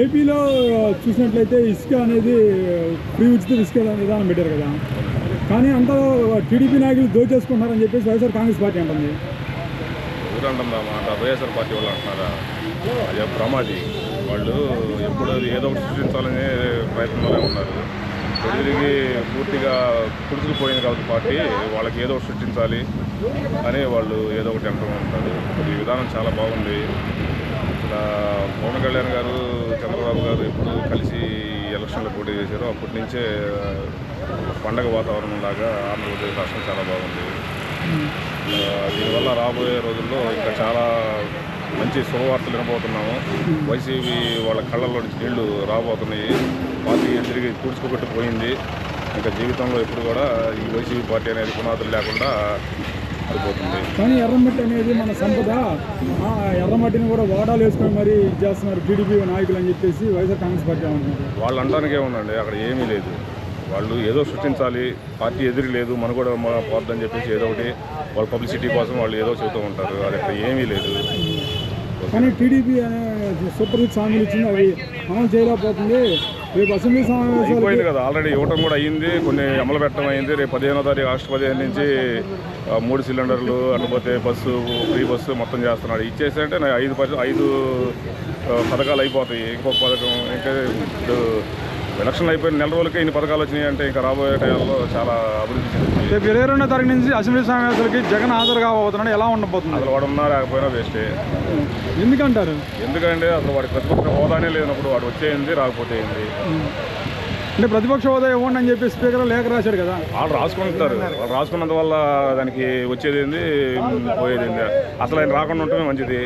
ఏపీలో చూసినట్లయితే ఇసుక అనేది ఫ్రీ ఉచిత ఇసుక విధానం పెట్టారు కదా, కానీ అంతా టీడీపీ నాయకులు దోచేసుకుంటున్నారని చెప్పేసి వైఎస్ఆర్ కాంగ్రెస్ పార్టీ అంటుంది. ఊరంటుందా వైఎస్ఆర్ పార్టీ వాళ్ళు అంటున్నారా? అది ప్రమాది. వాళ్ళు ఎప్పుడు ఏదో ఒకటి సృష్టించాలనే ప్రయత్నంలోనే ఉన్నారు. తిరిగి పూర్తిగా కుడుచుకుపోయింది కాబట్టి పార్టీ వాళ్ళకి ఏదో ఒకటి సృష్టించాలి అని వాళ్ళు ఏదో ఒకటి అంటూ ఉంటారు. ఈ విధానం చాలా బాగుంది. ఇలా పవన్ కళ్యాణ్ గారు, చంద్రబాబు గారు ఎప్పుడు కలిసి ఎలక్షన్లో పోటీ చేశారో అప్పటి నుంచే పండగ వాతావరణం లాగా ఆంధ్రప్రదేశ్ రాష్ట్రం చాలా బాగుంది. దీనివల్ల రాబోయే రోజుల్లో ఇంకా చాలా మంచి శుభవార్తలు వినబోతున్నాము. వైసీపీ వాళ్ళ కళ్ళల్లో నుంచి నీళ్లు రాబోతున్నాయి. పార్టీ తిరిగి పూడ్చుకోబెట్టిపోయింది. ఇంకా జీవితంలో ఎప్పుడు కూడా ఈ వైసీపీ పార్టీ అనేది పునాదులు లేకుండా పడిపోతుంది. కానీ ఎర్రమట్టి అనేది మన సంపద, ఎర్రమట్టిని కూడా వాడాలు వేసుకొని మరీ చేస్తున్నారు టీడీపీ నాయకులు అని చెప్పేసి వైఎస్ఆర్ కాంగ్రెస్ పార్టీ అంటున్నారు. వాళ్ళు అనడానికే ఉందండి, అక్కడ ఏమీ లేదు. వాళ్ళు ఏదో సృష్టించాలి, పార్టీ ఎదురు లేదు, మన కూడా పోద్దని చెప్పేసి ఏదో ఒకటి వాళ్ళ పబ్లిసిటీ కోసం వాళ్ళు ఏదో చెబుతూ ఉంటారు. అది అక్కడ ఏమీ లేదు. కానీ టీడీపీ అనే సూపర్ సిక్స్ హామీలు ఇచ్చింది, అవి అమలు చేయలేకపోతుంది. రేపు అసెంబ్లీ సమావేశాలు అయిపోయింది కదా, ఆల్రెడీ ఇవ్వటం కూడా అయ్యింది, కొన్ని అమలు పెట్టడం అయింది. రేపు 15వ తారీఖు ఆగస్టు 15 నుంచి 3 సిలిండర్లు అటుపోతే బస్సు ఫ్రీ బస్సు మొత్తం చేస్తున్నాడు. ఇచ్చేసంటే 5 పథకాలు అయిపోతాయి. ఇంకొక పథకం ఇంకా ఇప్పుడు ఎలక్షన్లు అయిపోయిన నెల రోజులకే ఇన్ని పథకాలు వచ్చినాయి అంటే ఇంకా రాబోయే టైంలో చాలా అభివృద్ధి చెందుతుంది. రేపు 22వ తారీఖు నుంచి అసెంబ్లీ సమావేశాలకి జగన్ హాజరు కాబోతున్నాడు. ఎలా ఉండబోతుంది? అసలు వాడు ఉన్నా లేకపోయినా వేస్టే. ఎందుకంటారు? ఎందుకంటే అసలు వాడి ప్రతిపక్ష హోదానే లేనప్పుడు వాడు వచ్చేయింది, రాకపోతే ఏంది. అంటే ప్రతిపక్ష హోదా ఇవ్వండి అని చెప్పి స్పీకర్ లేఖ రాశాడు కదా. వాళ్ళు రాసుకుంటారు. వాళ్ళు రాసుకున్నంత వల్ల దానికి వచ్చేది ఏంది, పోయేది ఏంది. అసలు ఆయన రాకుండా ఉండటమే మంచిది.